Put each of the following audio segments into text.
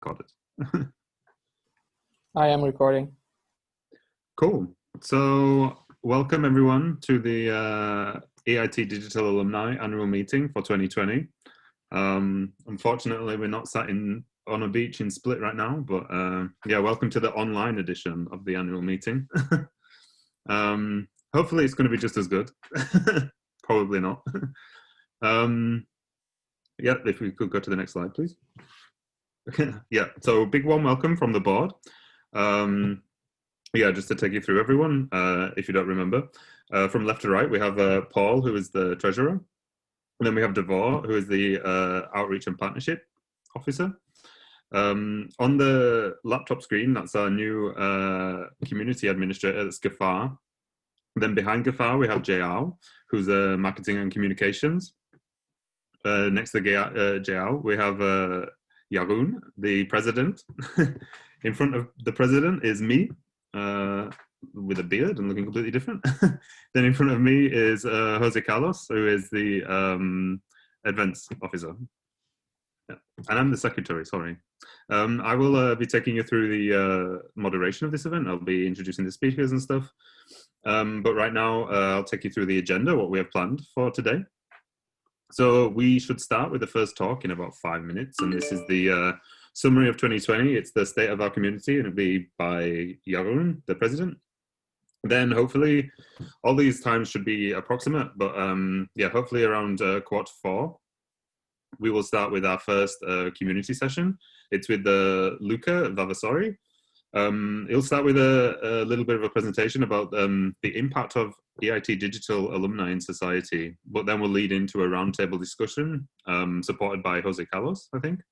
Got it. I am recording. Cool. So welcome everyone to the EIT Digital Alumni annual meeting for 2020. Unfortunately, we're not sat on a beach in Split right now, but yeah, welcome to the online edition of the annual meeting. Hopefully it's going to be just as good. Probably not. Yeah, if we could go to the next slide, please. Yeah, so big warm welcome from the board. Yeah, just to take you through everyone, if you don't remember. From left to right, we have Paul, who is the treasurer. And then we have Devor, who is the outreach and partnership officer. On the laptop screen, that's our new community administrator, that's Gafar. Then behind Gafar, we have Jayal, who's marketing and communications. Next to Jayal, we have Yarun, the president. In front of the president is me, with a beard and looking completely different. Then in front of me is Jose Carlos, who is the events officer. Yeah. And I'm the secretary, sorry. I will be taking you through the moderation of this event. I'll be introducing the speakers and stuff. But right now, I'll take you through the agenda, what we have planned for today. So we should start with the first talk in about 5 minutes, and this is the summary of 2020. It's the state of our community, and it'll be by Yarun, the president. Then hopefully, all these times should be approximate, but yeah, hopefully around 4:15, we will start with our first community session. It's with Luca Vavasori. He'll start with a little bit of a presentation about the impact of EIT Digital Alumni in society, but then we'll lead into a roundtable discussion supported by Jose Carlos, I think.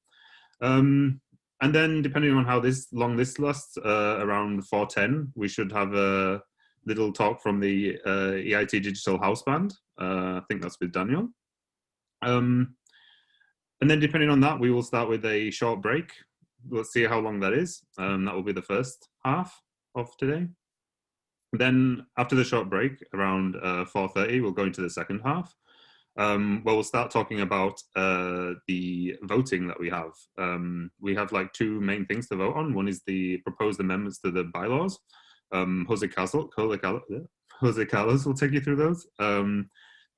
And then depending on how long this lasts, around 4:10, we should have a little talk from the EIT Digital House Band. I think that's with Daniel. And then depending on that, we will start with a short break. Let's see how long that is. That will be the first half of today. Then after the short break, around 4:30, we'll go into the second half. Well, we'll start talking about the voting that we have. We have like two main things to vote on. One is the proposed amendments to the bylaws. Jose Carlos will take you through those.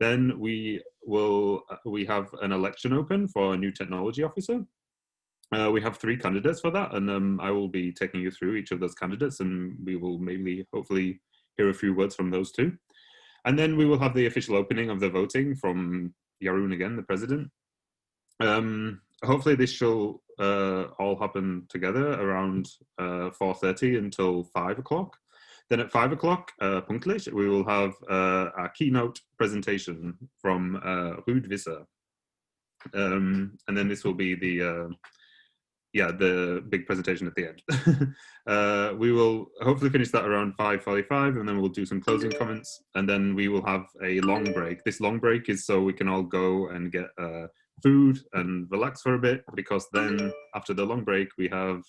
Then we have an election open for a new technology officer. We have 3 candidates for that, and I will be taking you through each of those candidates, and we will maybe hopefully hear a few words from those two. And then we will have the official opening of the voting from Yarun again, the president. Hopefully this shall all happen together around 4:30 until 5 o'clock. Then at 5 o'clock, punktlich, we will have our keynote presentation from Ruud Visser. And then this will be the big presentation at the end. We will hopefully finish that around 5:45, and then we'll do some closing comments, and then we will have a long break. This long break is so we can all go and get food and relax for a bit, because then after the long break, we have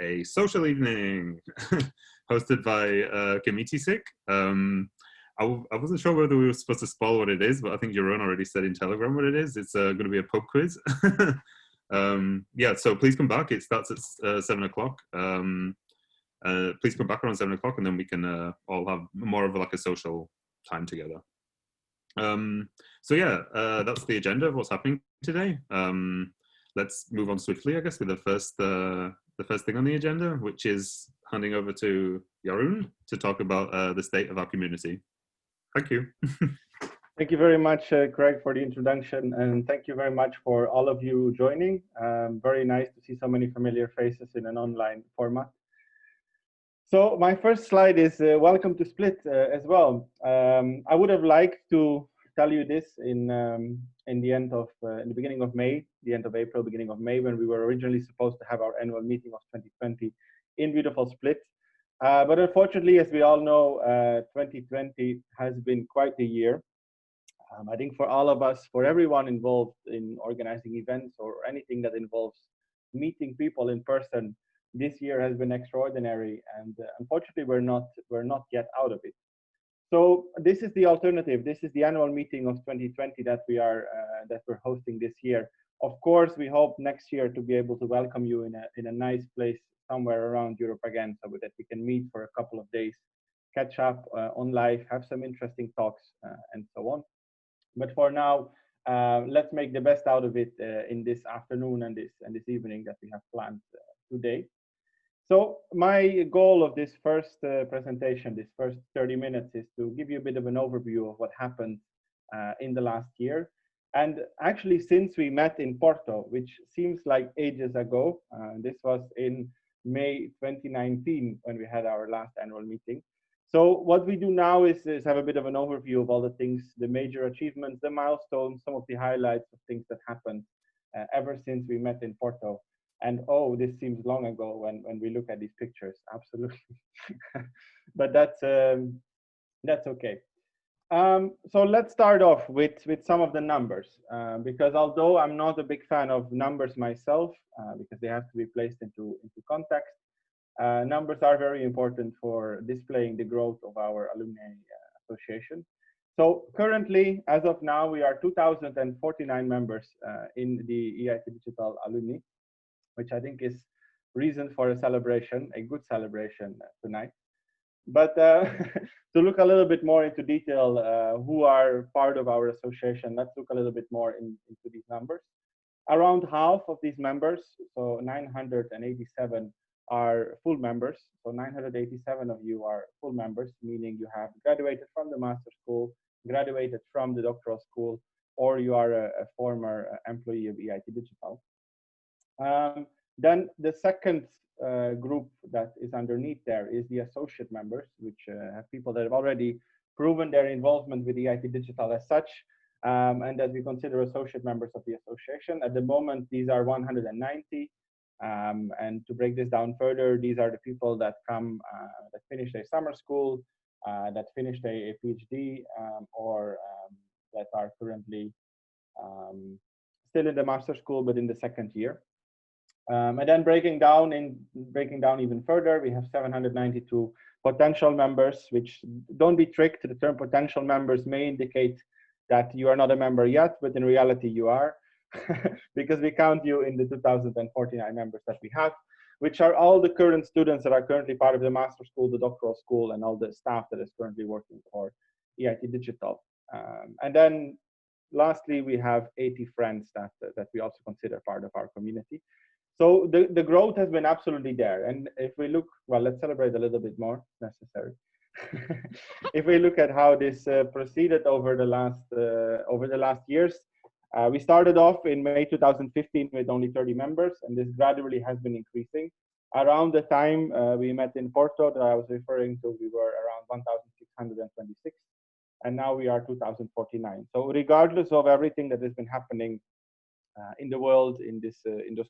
a social evening hosted by Committee Sick. I wasn't sure whether we were supposed to spoil what it is, but I think Jeroen already said in Telegram what it is. It's going to be a pub quiz. Yeah, so please come back. It starts at 7 o'clock. Please come back around 7 o'clock, and then we can all have more of like a social time together. So yeah, that's the agenda of what's happening today. Let's move on swiftly, I guess, with the first thing on the agenda, which is handing over to Yarun to talk about the state of our community. Thank you. Thank you very much, Craig, for the introduction, and thank you very much for all of you joining. Very nice to see so many familiar faces in an online format. So my first slide is welcome to Split as well. I would have liked to tell you this in the beginning of May, the end of April, beginning of May, when we were originally supposed to have our annual meeting of 2020 in beautiful Split. But unfortunately, as we all know, 2020 has been quite a year. I think for all of us, for everyone involved in organizing events or anything that involves meeting people in person, this year has been extraordinary, and unfortunately, we're not yet out of it. So this is the alternative. This is the annual meeting of 2020 that we're hosting this year. Of course, we hope next year to be able to welcome you in a nice place somewhere around Europe again, so that we can meet for a couple of days, catch up on life, have some interesting talks, and so on. But for now, let's make the best out of it in this afternoon and this evening that we have planned today. So my goal of this first presentation, this first 30 minutes, is to give you a bit of an overview of what happened in the last year. And actually, since we met in Porto, which seems like ages ago, this was in May 2019 when we had our last annual meeting. So what we do now is have a bit of an overview of all the things, the major achievements, the milestones, some of the highlights of things that happened ever since we met in Porto. And oh, this seems long ago when we look at these pictures, absolutely. But that's okay. So let's start off with some of the numbers, because although I'm not a big fan of numbers myself, because they have to be placed into context, numbers are very important for displaying the growth of our alumni association. So currently, as of now, we are 2,049 members in the EIT Digital Alumni, which I think is reason for a celebration, a good celebration tonight. But to look a little bit more into detail, who are part of our association, let's look a little bit more into these numbers. Around half of these members, so 987, are full members. So 987 of you are full members, meaning you have graduated from the master's school, graduated from the doctoral school, or you are a former employee of EIT Digital. Then the second group that is underneath there is the associate members, which have people that have already proven their involvement with EIT Digital as such, and that we consider associate members of the association. At the moment, these are 190. And to break this down further, these are the people that come, that finish their summer school, that finished a PhD, or that are currently still in the master's school, but in the second year. And then breaking down even further, we have 792 potential members, which don't be tricked. The term potential members may indicate that you are not a member yet, but in reality you are, because we count you in the 2,049 members that we have, which are all the current students that are currently part of the master's school, the doctoral school, and all the staff that is currently working for EIT Digital. And then lastly, we have 80 friends that we also consider part of our community. So the growth has been absolutely there. And if we look, well, let's celebrate a little bit more, necessary. If we look at how this proceeded over the last years, we started off in May 2015 with only 30 members, and this gradually has been increasing. Around the time we met in Porto that I was referring to, we were around 1,626, and now we are 2,049. So regardless of everything that has been happening in the world in this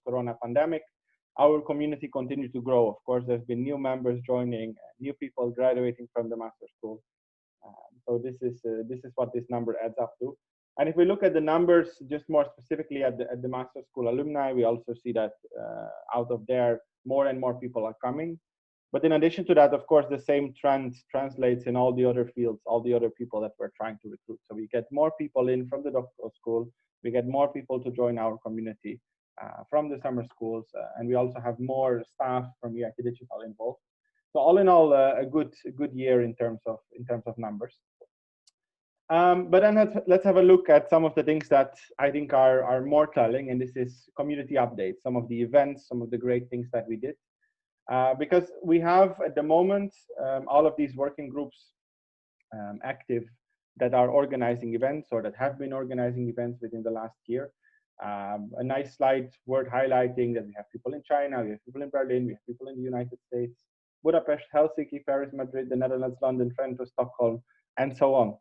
corona pandemic, our community continued to grow. Of course, there's been new members joining, new people graduating from the master's school. So this is what this number adds up to. And if we look at the numbers, just more specifically at the master's school alumni, we also see that out of there, more and more people are coming. But in addition to that, of course, the same trend translates in all the other fields, all the other people that we're trying to recruit. So we get more people in from the doctoral school. We get more people to join our community from the summer schools, and we also have more staff from EIT Digital involved. So all in all, a good year in terms of numbers. But then let's have a look at some of the things that I think are more telling, and this is community updates, some of the events, some of the great things that we did. Because we have at the moment all of these working groups active that are organizing events or that have been organizing events within the last year. A nice slide worth highlighting that we have people in China, we have people in Berlin, we have people in the United States, Budapest, Helsinki, Paris, Madrid, the Netherlands, London, Trento, Stockholm, and so on.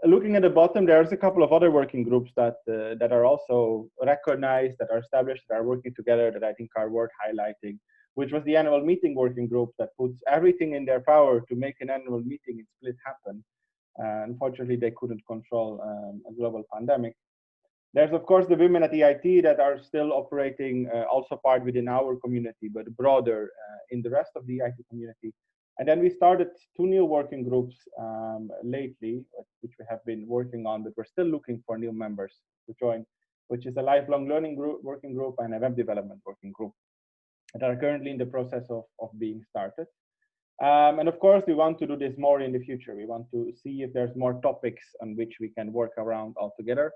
Looking at the bottom, there's a couple of other working groups that are also recognized, that are established, that are working together, that I think are worth highlighting, which was the annual meeting working group that puts everything in their power to make an annual meeting in Split happen. Unfortunately, they couldn't control a global pandemic. There's, of course, the women at EIT that are still operating also part within our community, but broader in the rest of the EIT community. And then we started 2 new working groups lately, which we have been working on, but we're still looking for new members to join. which is a lifelong learning group, working group, and a web development working group that are currently in the process of being started. And of course, we want to do this more in the future. We want to see if there's more topics on which we can work around all together.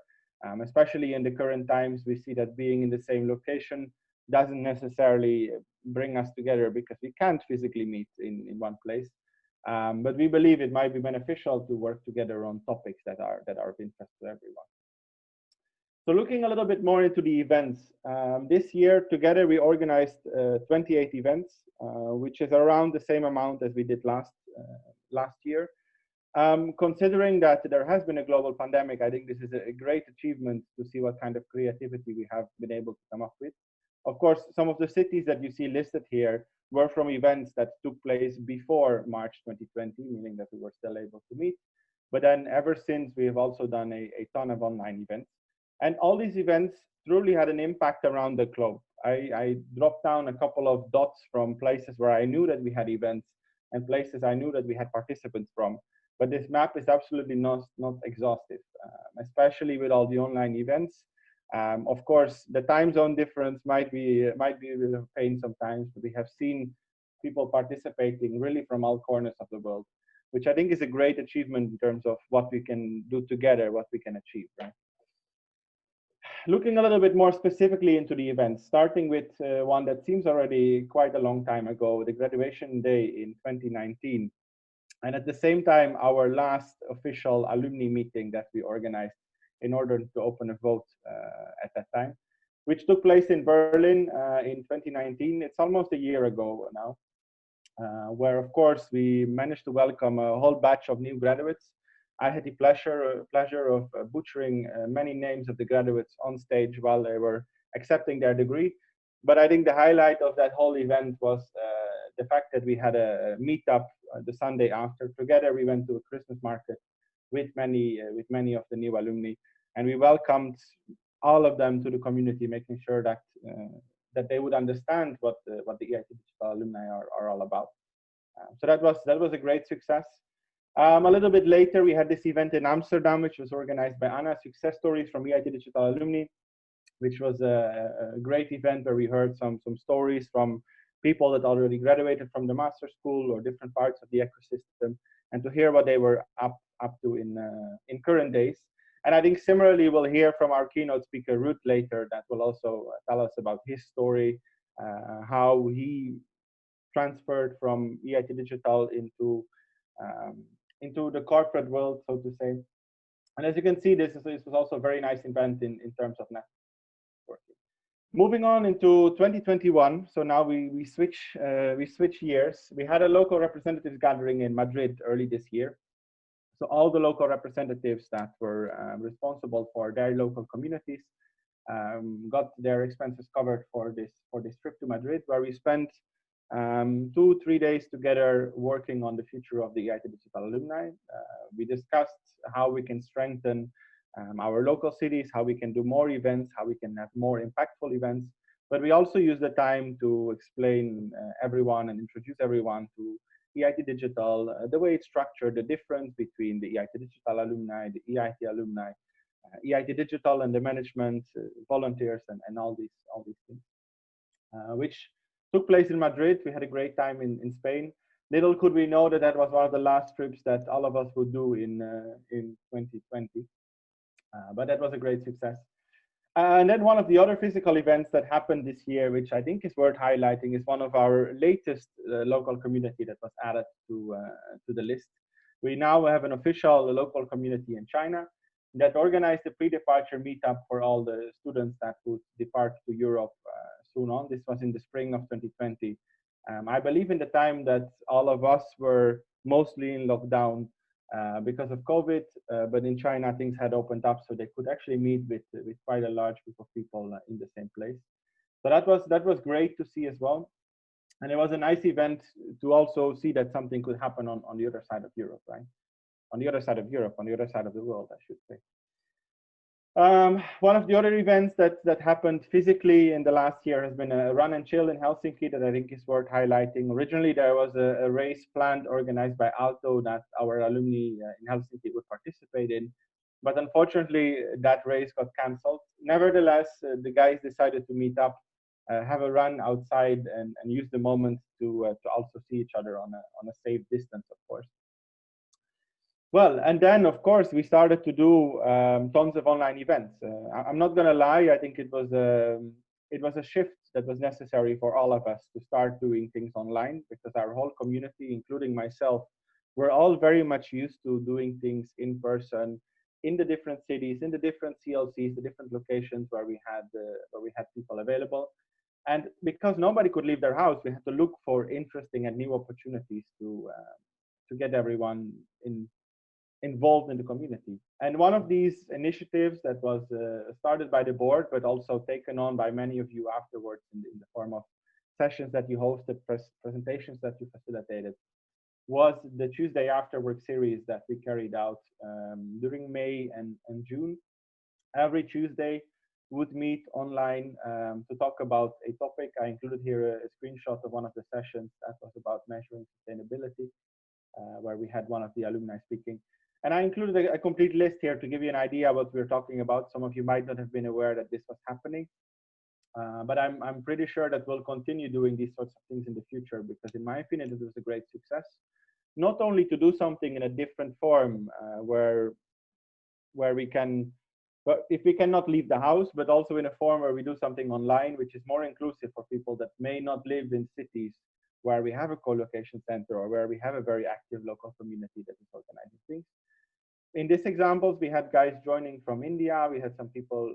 Especially in the current times, we see that being in the same location doesn't necessarily bring us together because we can't physically meet in one place. But we believe it might be beneficial to work together on topics that are of interest to everyone. So looking a little bit more into the events, this year together we organized 28 events, which is around the same amount as we did last year. Considering that there has been a global pandemic, I think this is a great achievement to see what kind of creativity we have been able to come up with. Of course, some of the cities that you see listed here were from events that took place before March 2020, meaning that we were still able to meet. But then ever since, we have also done a ton of online events. And all these events truly had an impact around the globe. I dropped down a couple of dots from places where I knew that we had events and places I knew that we had participants from. But this map is absolutely not exhaustive, especially with all the online events. Of course, the time zone difference might be a pain sometimes, but we have seen people participating really from all corners of the world, which I think is a great achievement in terms of what we can do together, what we can achieve, right? Looking a little bit more specifically into the events, starting with one that seems already quite a long time ago, the graduation day in 2019. And at the same time, our last official alumni meeting that we organized in order to open a vote at that time, which took place in Berlin in 2019. It's almost a year ago now, where of course we managed to welcome a whole batch of new graduates. I had the pleasure of butchering many names of the graduates on stage while they were accepting their degree. But I think the highlight of that whole event was the fact that we had a meetup the Sunday after. Together, we went to a Christmas market with many of the new alumni, and we welcomed all of them to the community, making sure that that they would understand what the EIT Digital Alumni are all about. So that was a great success. A little bit later, we had this event in Amsterdam, which was organized by Anna, Success Stories from EIT Digital Alumni, which was a great event where we heard some stories from people that already graduated from the master school or different parts of the ecosystem, and to hear what they were up to in current days. And I think similarly, we'll hear from our keynote speaker, Ruth, later, that will also tell us about his story, how he transferred from EIT Digital into the corporate world, so to say. And as you can see, this was also a very nice event in terms of networking. Moving on into 2021, so now we switch years. We had a local representatives gathering in Madrid early this year. So all the local representatives that were responsible for their local communities got their expenses covered for this trip to Madrid, where we spent 2-3 days together working on the future of the EIT Digital Alumni. We discussed how we can strengthen our local cities, how we can do more events, how we can have more impactful events. But we also use the time to explain everyone and introduce everyone to EIT Digital, the way it's structured, the difference between the EIT Digital Alumni, the EIT Alumni, EIT Digital and the management, volunteers, and all these things, which took place in Madrid. We had a great time in Spain. Little could we know that that was one of the last trips that all of us would do in 2020. But that was a great success. And then one of the other physical events that happened this year, which I think is worth highlighting, is one of our latest local community that was added to the list. We now have an official local community in China that organized a pre-departure meetup for all the students that would depart to Europe soon on. This was in the spring of 2020. I believe in the time that all of us were mostly in lockdown because of COVID, but in China things had opened up, so they could actually meet with quite a large group of people in the same place. So that was great to see as well, and it was a nice event to also see that something could happen on the other side of Europe, right? On the other side of Europe, on the other side of the world, I should say. One of the other events that happened physically in the last year has been a run and chill in Helsinki that I think is worth highlighting. Originally, there was a race planned, organized by Aalto, that our alumni in Helsinki would participate in. but unfortunately that race got cancelled. Nevertheless, the guys decided to meet up, have a run outside, and use the moment to also see each other on a safe distance, of course. Well, and then of course we started to do tons of online events. I'm not gonna lie, I think it was a shift that was necessary for all of us to start doing things online, because our whole community, including myself, we're all very much used to doing things in person, in the different cities, in the different CLCs, the different locations where we had people available. And because nobody could leave their house, we had to look for interesting and new opportunities to get everyone involved in the community. And one of these initiatives that was started by the board, but also taken on by many of you afterwards in the form of sessions that you hosted, presentations that you facilitated, was the Tuesday Afterwork series that we carried out during May and June. Every Tuesday, we would meet online to talk about a topic. I included here a screenshot of one of the sessions that was about measuring sustainability, where we had one of the alumni speaking. And I included a complete list here to give you an idea what we're talking about. Some of you might not have been aware that this was happening, but I'm pretty sure that we'll continue doing these sorts of things in the future, because in my opinion, it was a great success. Not only to do something in a different form where we can, but if we cannot leave the house, but also in a form where we do something online, which is more inclusive for people that may not live in cities where we have a co-location center or where we have a very active local community that is organizing things. In these examples, we had guys joining from India. We had some people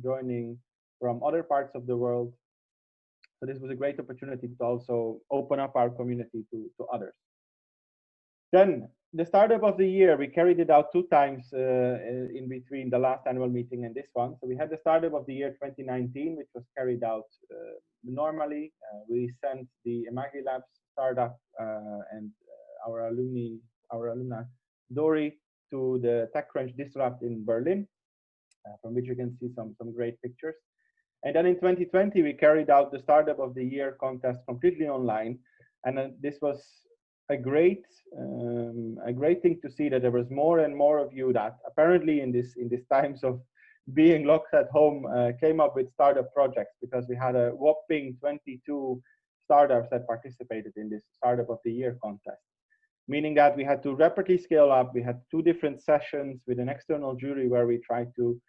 joining from other parts of the world. So this was a great opportunity to also open up our community to others. Then the startup of the year, we carried it out 2 times in between the last annual meeting and this one. So we had the startup of the year 2019, which was carried out normally. We sent the Emagi Labs startup and our alumna Dori to the TechCrunch Disrupt in Berlin, from which you can see some great pictures. And then in 2020, we carried out the Startup of the Year contest completely online. And this was a great thing to see that there was more and more of you that apparently in these times of being locked at home came up with startup projects, because we had a whopping 22 startups that participated in this Startup of the Year contest. Meaning that we had to rapidly scale up. We had 2 different sessions with an external jury where we tried to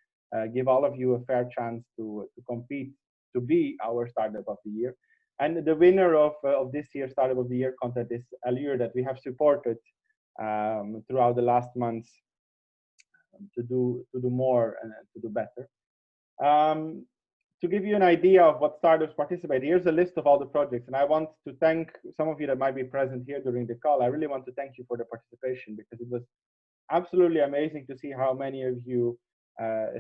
give all of you a fair chance to compete to be our Startup of the Year. And the winner of this year's Startup of the Year contest is Allure, that we have supported throughout the last months to do more and to do better. To give you an idea of what startups participate, here's a list of all the projects. And I want to thank some of you that might be present here during the call. I really want to thank you for the participation, because it was absolutely amazing to see how many of you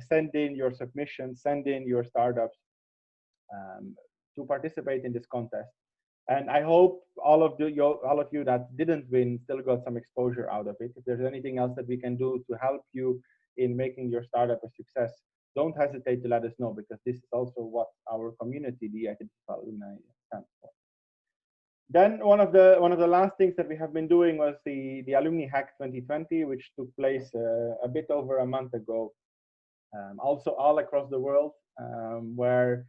send in your submissions, send in your startups to participate in this contest. And I hope all of you that didn't win still got some exposure out of it. If there's anything else that we can do to help you in making your startup a success, don't hesitate to let us know, because this is also what our community, the EIT Digital Alumni, stands for. Then one of the last things that we have been doing was the AlumniHack 2020, which took place a bit over a month ago, also all across the world, where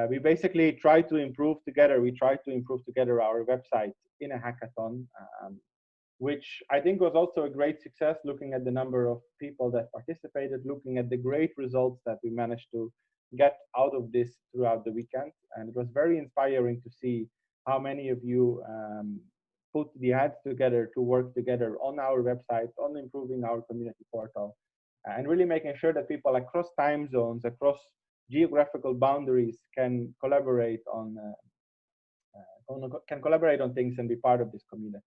we basically try to improve together. We try to improve together our website in a hackathon, which I think was also a great success, looking at the number of people that participated, looking at the great results that we managed to get out of this throughout the weekend. And it was very inspiring to see how many of you put the heads together to work together on our website, on improving our community portal, and really making sure that people across time zones, across geographical boundaries can collaborate on things and be part of this community.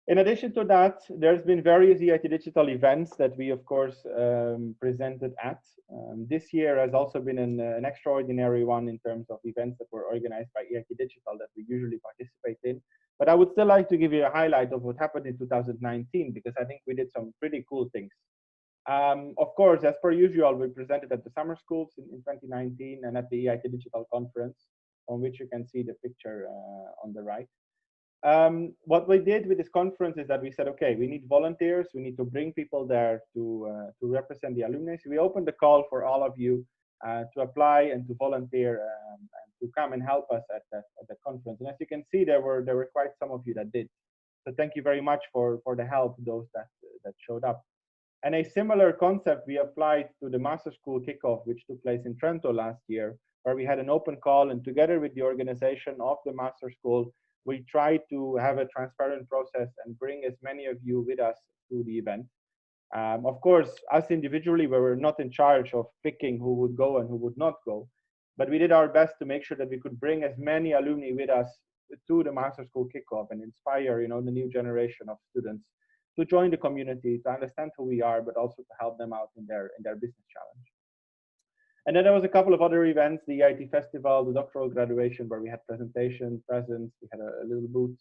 In addition to that, there's been various EIT Digital events that we, of course, presented at. This year has also been an extraordinary one in terms of events that were organized by EIT Digital that we usually participate in. But I would still like to give you a highlight of what happened in 2019, because I think we did some pretty cool things. Of course, as per usual, we presented at the summer schools in 2019 and at the EIT Digital Conference, on which you can see the picture on the right. What we did with this conference is that we said, okay, we need volunteers. We need to bring people there to represent the alumni. So we opened the call for all of you to apply and to volunteer and to come and help us at the conference. And as you can see, there were quite some of you that did. So thank you very much for the help, those that showed up. And a similar concept we applied to the Master School Kickoff, which took place in Trento last year, where we had an open call, and together with the organization of the Master School, we tried to have a transparent process and bring as many of you with us to the event. Of course, us individually, we were not in charge of picking who would go and who would not go, but we did our best to make sure that we could bring as many alumni with us to the Master School Kickoff and inspire, the new generation of students to join the community, to understand who we are, but also to help them out in their business challenge. And then there was a couple of other events, the EIT Festival, the doctoral graduation, where we had presentations, presents, we had a little booth.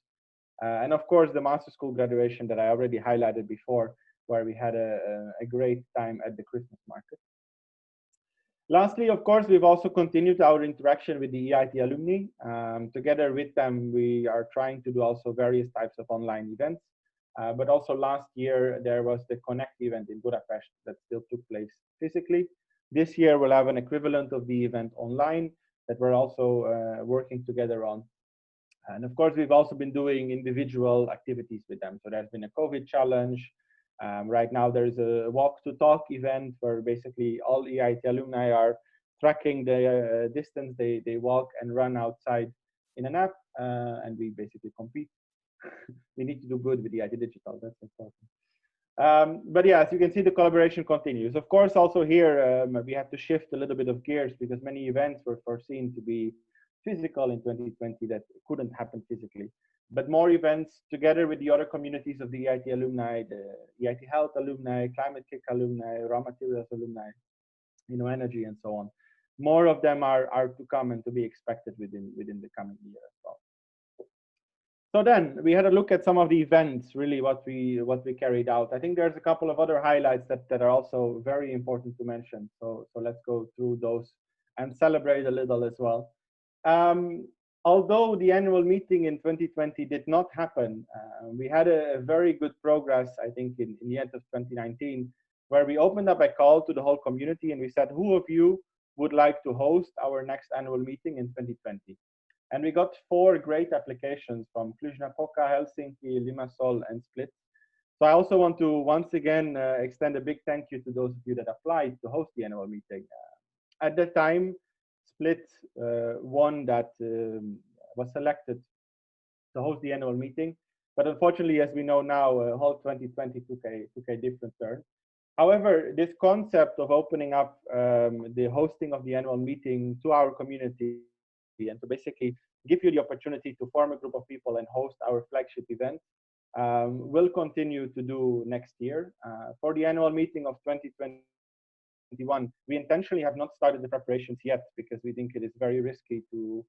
And of course, the Master School graduation that I already highlighted before, where we had a great time at the Christmas market. Lastly, of course, we've also continued our interaction with the EIT alumni. Together with them, we are trying to do also various types of online events. But also last year, there was the Connect event in Budapest that still took place physically. This year, we'll have an equivalent of the event online that we're also working together on. And of course, we've also been doing individual activities with them. So there's been a COVID challenge. Right now, there's a walk to talk event where basically all EIT alumni are tracking the distance they walk and run outside in an app, and we basically compete. We need to do good with the EIT Digital, that's important. But yeah, as you can see, the collaboration continues. Of course, also here, we had to shift a little bit of gears because many events were foreseen to be physical in 2020 that couldn't happen physically. But more events together with the other communities of the EIT alumni, the EIT Health alumni, Climate Kick alumni, Raw Materials alumni, energy and so on. More of them are to come and to be expected within the coming year as well. So then we had a look at some of the events, really what we carried out. I think there's a couple of other highlights that are also very important to mention. So let's go through those and celebrate a little as well. Although the annual meeting in 2020 did not happen, we had a very good progress, I think, in the end of 2019, where we opened up a call to the whole community and we said, who of you would like to host our next annual meeting in 2020? And we got 4 great applications from Cluj-Napoca, Helsinki, Limassol, and Split. So I also want to once again extend a big thank you to those of you that applied to host the annual meeting. At that time, Split one that was selected to host the annual meeting, but unfortunately, as we know now, whole 2020 took a different turn. However, this concept of opening up the hosting of the annual meeting to our community and to basically give you the opportunity to form a group of people and host our flagship event will continue to do next year. For the annual meeting of 2021, we intentionally have not started the preparations yet because we think it is very risky to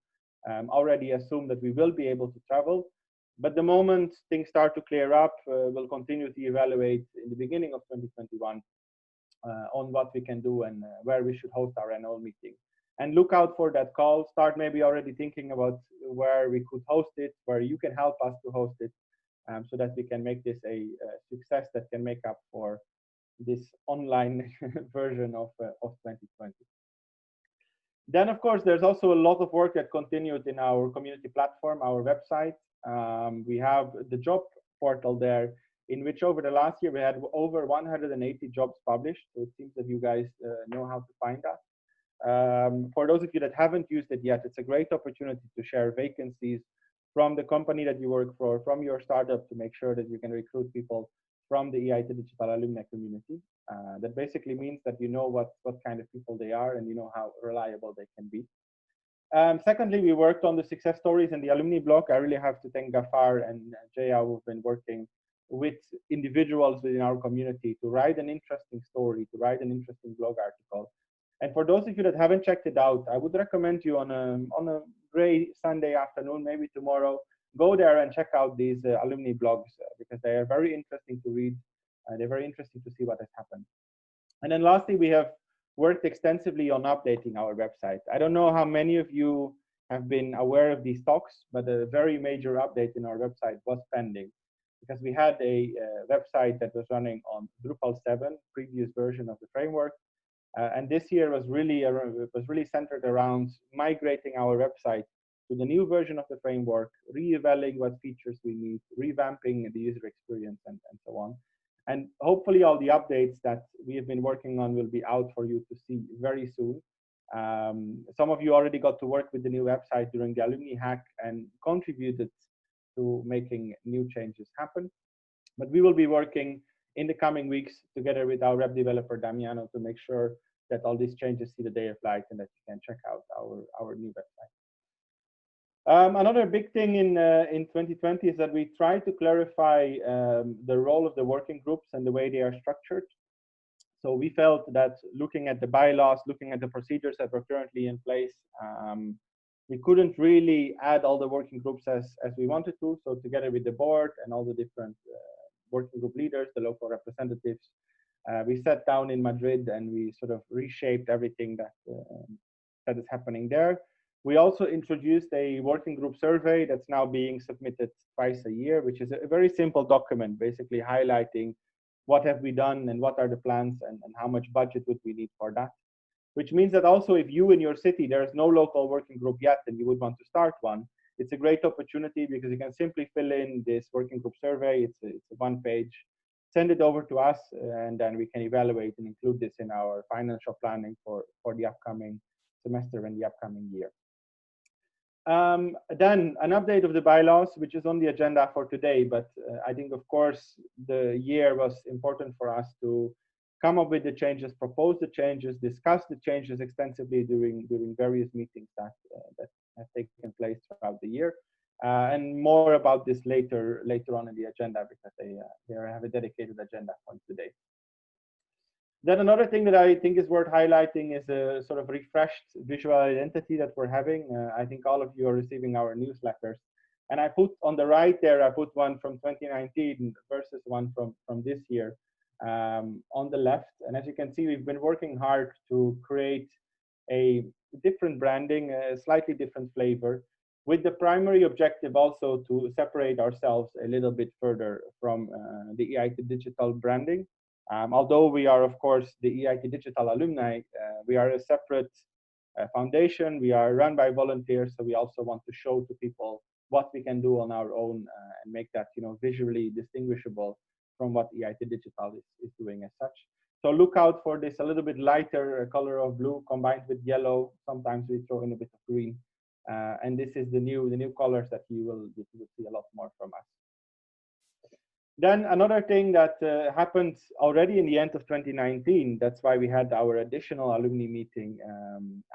already assume that we will be able to travel. But the moment things start to clear up, we'll continue to evaluate in the beginning of 2021 on what we can do and where we should host our annual meeting. And look out for that call. Start maybe already thinking about where we could host it, where you can help us to host it, so that we can make this a success that can make up for this online version of 2020. Then, of course, there's also a lot of work that continued in our community platform, our website. We have the job portal there, in which over the last year we had over 180 jobs published. So it seems that you guys know how to find that. For those of you that haven't used it yet, it's a great opportunity to share vacancies from the company that you work for, from your startup, to make sure that you can recruit people from the EIT Digital Alumni community. That basically means that you know what kind of people they are and you know how reliable they can be. Secondly, we worked on the success stories in the alumni blog. I really have to thank Gafar and Jaya, who've been working with individuals within our community to write an interesting story, to write an interesting blog article. And for those of you that haven't checked it out, I would recommend you on a gray Sunday afternoon, maybe tomorrow, go there and check out these alumni blogs because they are very interesting to read. They're very interesting to see what has happened. And then lastly, we have worked extensively on updating our website. I don't know how many of you have been aware of these talks, but a very major update in our website was pending because we had a website that was running on Drupal 7, previous version of the framework. And this year was really centered around migrating our website to the new version of the framework, re-evaluating what features we need, revamping the user experience, and so on. And hopefully all the updates that we have been working on will be out for you to see very soon. Some of you already got to work with the new website during the AlumniHack and contributed to making new changes happen. But we will be working in the coming weeks together with our web developer Damiano to make sure that all these changes see the day of light and that you can check out our new website. Another big thing in 2020 is that we try to clarify the role of the working groups and the way they are structured. So we felt that looking at the bylaws, looking at the procedures that were currently in place, we couldn't really add all the working groups as we wanted to. So together with the board and all the different working group leaders, the local representatives, we sat down in Madrid and we sort of reshaped everything that is happening there. We also introduced a working group survey that's now being submitted twice a year, which is a very simple document, basically highlighting what have we done and what are the plans and how much budget would we need for that. Which means that also if you in your city, there is no local working group yet and you would want to start one, it's a great opportunity because you can simply fill in this working group survey. It's a one page, send it over to us, and then we can evaluate and include this in our financial planning for the upcoming semester and the upcoming year. Then an update of the bylaws, which is on the agenda for today, but I think of course the year was important for us to come up with the changes, propose the changes, discuss the changes extensively during various meetings that have taken place throughout the year, and more about this later on in the agenda because they have a dedicated agenda for today. Then another thing that I think is worth highlighting is a sort of refreshed visual identity that we're having. I think all of you are receiving our newsletters. And I put on the right there, I put one from 2019 versus one from this year on the left. And as you can see, we've been working hard to create a different branding, a slightly different flavor, with the primary objective also to separate ourselves a little bit further from the EIT Digital branding. Although we are, of course, the EIT Digital Alumni, we are a separate foundation. We are run by volunteers, so we also want to show to people what we can do on our own and make that, visually distinguishable from what EIT Digital is doing as such. So look out for this a little bit lighter color of blue combined with yellow. Sometimes we throw in a bit of green, and this is the new colors that you will see a lot more from us. Then another thing that happened already in the end of 2019, that's why we had our additional alumni meeting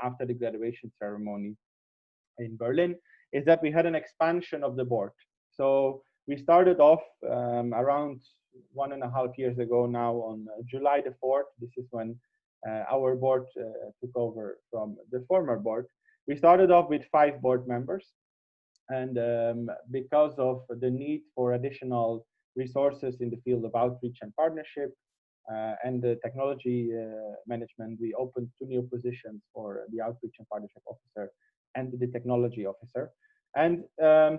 after the graduation ceremony in Berlin, is that we had an expansion of the board. So we started off around 1.5 years ago now on July the 4th. This is when our board took over from the former board. We started off with 5 board members. And because of the need for additional resources in the field of outreach and partnership and the technology management, we opened 2 new positions for the outreach and partnership officer and the technology officer. And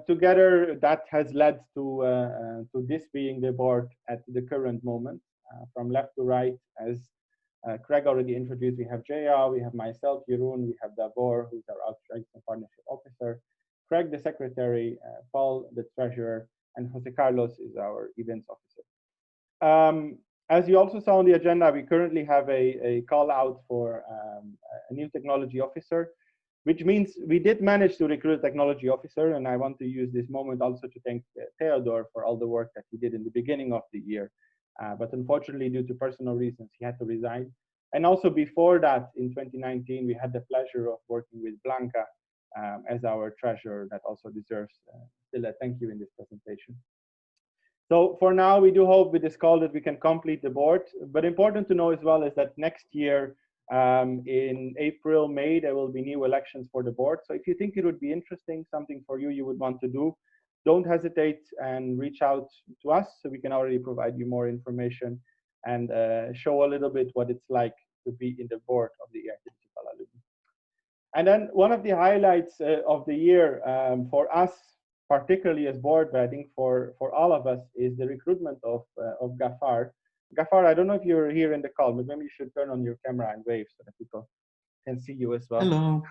together that has led to this being the board at the current moment. From left to right, as Craig already introduced, we have JR, we have myself, Jeroen, we have Davor, who's our outreach and partnership officer, Craig, the secretary, Paul, the treasurer, and Jose Carlos is our events officer. As you also saw on the agenda, we currently have a call out for a new technology officer, which means we did manage to recruit a technology officer. And I want to use this moment also to thank Theodore for all the work that he did in the beginning of the year. But unfortunately, due to personal reasons, he had to resign. And also before that, in 2019, we had the pleasure of working with Blanca as our treasurer, that also deserves still a thank you in this presentation. So for now, we do hope with this call that we can complete the board. But important to know as well is that next year, in April, May, there will be new elections for the board. So if you think it would be interesting, something for you would want to do, don't hesitate and reach out to us so we can already provide you more information and show a little bit what it's like to be in the board of the EIT Digital Alumni. And then one of the highlights of the year for us, particularly as board, but I think for all of us, is the recruitment of Gafar. Gafar, I don't know if you're here in the call, but maybe you should turn on your camera and wave so that people can see you as well. Hello.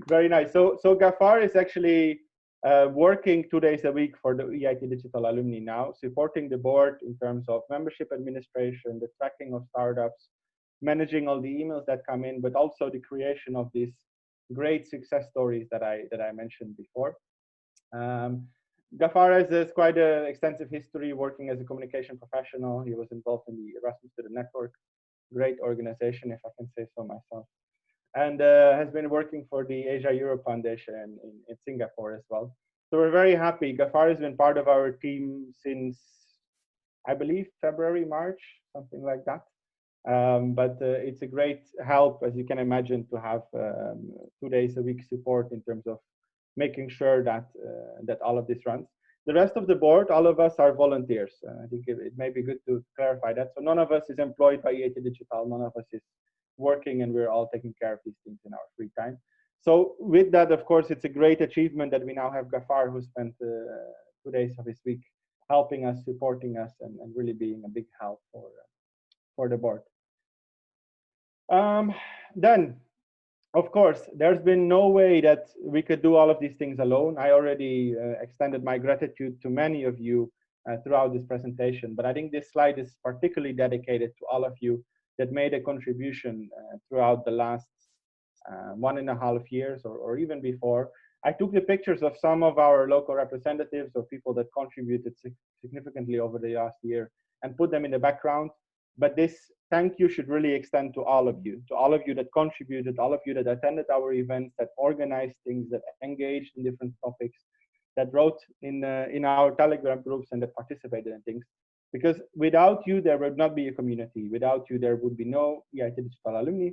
Very nice. So Gafar is actually working 2 days a week for the EIT Digital Alumni now, supporting the board in terms of membership administration, the tracking of startups, managing all the emails that come in, but also the creation of these great success stories that I mentioned before. Gafar has quite an extensive history working as a communication professional. He was involved in the Erasmus Student Network, great organization, if I can say so myself, and has been working for the Asia Europe Foundation in Singapore as well. So we're very happy. Gafar has been part of our team since, I believe, February, March, something like that. But it's a great help, as you can imagine, to have 2 days a week support in terms of making sure that that all of this runs. The rest of the board, all of us are volunteers. I think it may be good to clarify that. So none of us is employed by EIT Digital, none of us is working, and we're all taking care of these things in our free time. So with that, of course, it's a great achievement that we now have Gafar, who spent 2 days of his week helping us, supporting us, and really being a big help for the board. Then, of course, there's been no way that we could do all of these things alone. I already extended my gratitude to many of you throughout this presentation, but I think this slide is particularly dedicated to all of you that made a contribution throughout the last 1.5 years or even before. I took the pictures of some of our local representatives or people that contributed significantly over the last year and put them in the background. But this thank you should really extend to all of you that contributed, all of you that attended our events, that organized things, that engaged in different topics, that wrote in our Telegram groups and that participated in things. Because without you, there would not be a community. Without you, there would be no EIT Digital Alumni.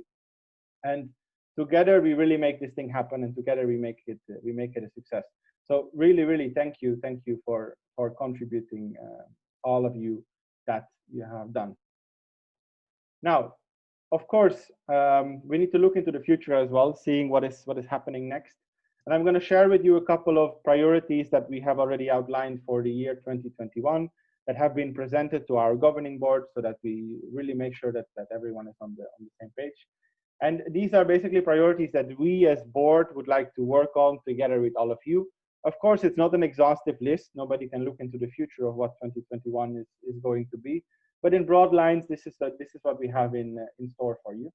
And together, we really make this thing happen, and together we make it a success. So really, thank you for contributing, all of you that you have done. Now, of course, we need to look into the future as well, seeing what is happening next. And I'm going to share with you a couple of priorities that we have already outlined for the year 2021 that have been presented to our governing board, so that we really make sure that everyone is on the same page. And these are basically priorities that we as board would like to work on together with all of you. Of course, it's not an exhaustive list. Nobody can look into the future of what 2021 is going to be. But in broad lines, this is what we have in store for you.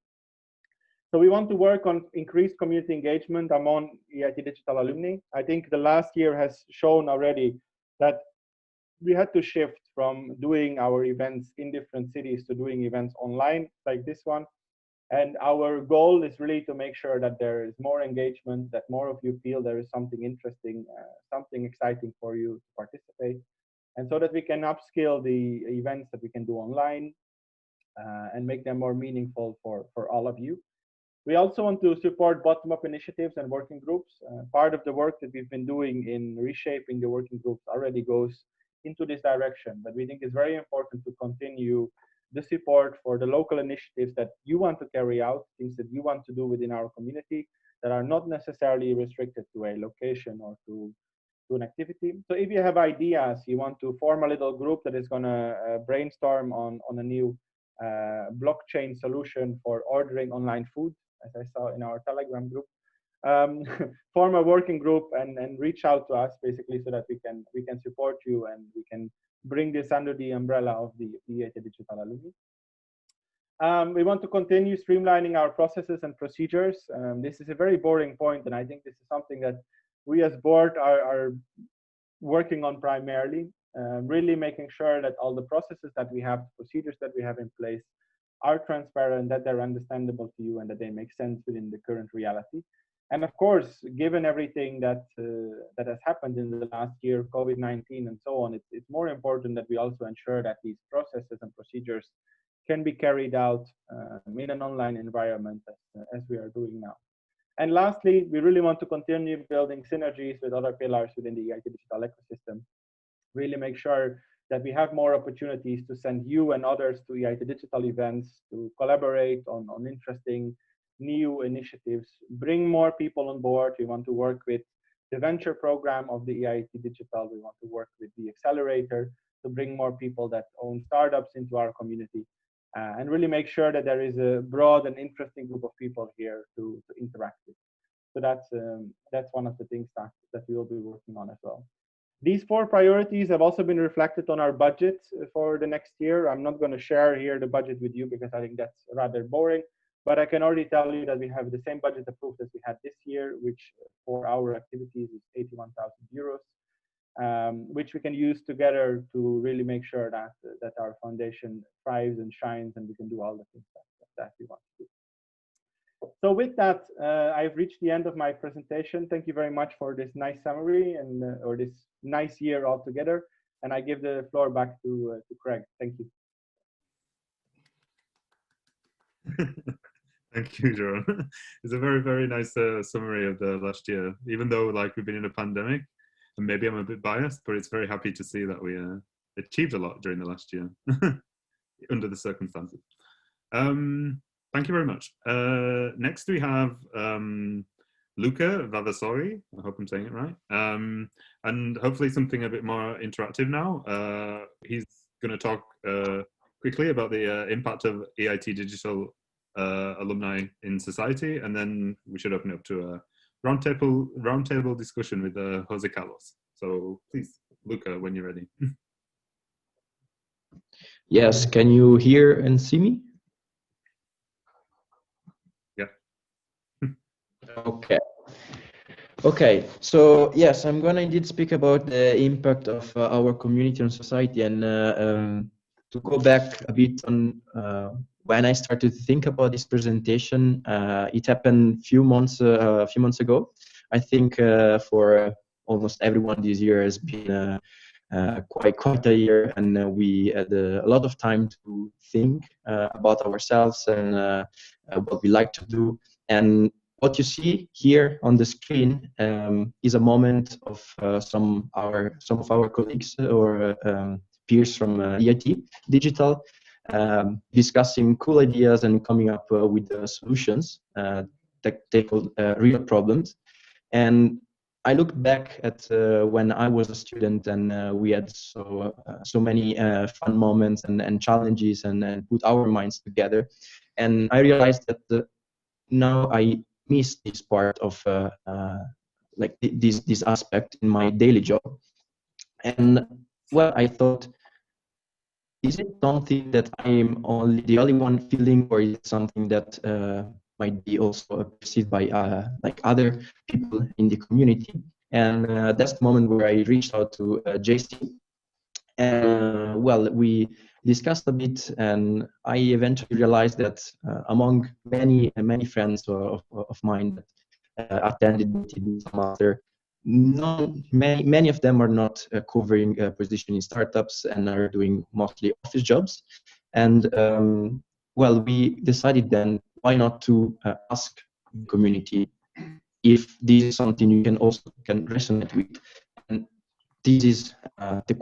So we want to work on increased community engagement among EIT Digital Alumni. I think the last year has shown already that we had to shift from doing our events in different cities to doing events online like this one. And our goal is really to make sure that there is more engagement, that more of you feel there is something interesting, something exciting for you to participate. And so that we can upscale the events that we can do online and make them more meaningful for all of you. We also want to support bottom-up initiatives and working groups. Part of the work that we've been doing in reshaping the working groups already goes into this direction, but we think it's very important to continue the support for the local initiatives that you want to carry out, things that you want to do within our community that are not necessarily restricted to a location or to an activity. So if you have ideas, you want to form a little group that is going to brainstorm on a new blockchain solution for ordering online food, as I saw in our Telegram group, form a working group and reach out to us basically, so that we can support you and we can bring this under the umbrella of the EIT Digital Alumni. We want to continue streamlining our processes and procedures. This is a very boring point, and I think this is something that we as board are working on primarily, really making sure that all the processes that we have, procedures that we have in place are transparent, that they're understandable to you, and that they make sense within the current reality. And of course, given everything that has happened in the last year, COVID-19 and so on, it's more important that we also ensure that these processes and procedures can be carried out in an online environment as we are doing now. And lastly, we really want to continue building synergies with other pillars within the EIT digital ecosystem. Really make sure that we have more opportunities to send you and others to EIT digital events, to collaborate on interesting new initiatives, bring more people on board. We want to work with the venture program of the EIT Digital. We want to work with the accelerator to bring more people that own startups into our community, and really make sure that there is a broad and interesting group of people here to interact with. So that's one of the things that we will be working on as well. These 4 priorities have also been reflected on our budget for the next year. I'm not going to share here the budget with you because I think that's rather boring, but I can already tell you that we have the same budget approved as we had this year, which for our activities is 81,000 euros, which we can use together to really make sure that our foundation thrives and shines, and we can do all the things that we want to do. So with that, I've reached the end of my presentation. Thank you very much for this nice summary and or this nice year altogether. And I give the floor back to Craig. Thank you. Thank you, Jeroen. It's a very, very nice summary of the last year. Even though like we've been in a pandemic, and maybe I'm a bit biased, but it's very happy to see that we achieved a lot during the last year under the circumstances. Thank you very much. Next we have Luca Vavasori, I hope I'm saying it right, and hopefully something a bit more interactive now. He's going to talk quickly about the impact of EIT Digital Alumni in society, and then we should open it up to a roundtable discussion with Jose Carlos. So please, Luca, when you're ready. Yes, can you hear and see me? Okay, so yes, I'm gonna indeed speak about the impact of our community on society, and to go back a bit on when I started to think about this presentation. It happened a few months ago. I think for almost everyone, this year has been quite a year, and we had a lot of time to think about ourselves and what we like to do. And what you see here on the screen is a moment of some of our colleagues or peers from EIT Digital discussing cool ideas and coming up with solutions that tackle real problems. And I look back at when I was a student, and we had so many fun moments and challenges, and put our minds together. And I realized that now I miss this part of like this aspect in my daily job. And well, I thought, is it something that I'm the only one feeling, or is it something that might be also perceived by like other people in the community? And that's the moment where I reached out to JC. And well, we discussed a bit, and I eventually realized that among many friends of mine that attended the master, many of them are not covering a position in startups and are doing mostly office jobs. And well, we decided then, why not to ask the community if this is something you can resonate with. And this is the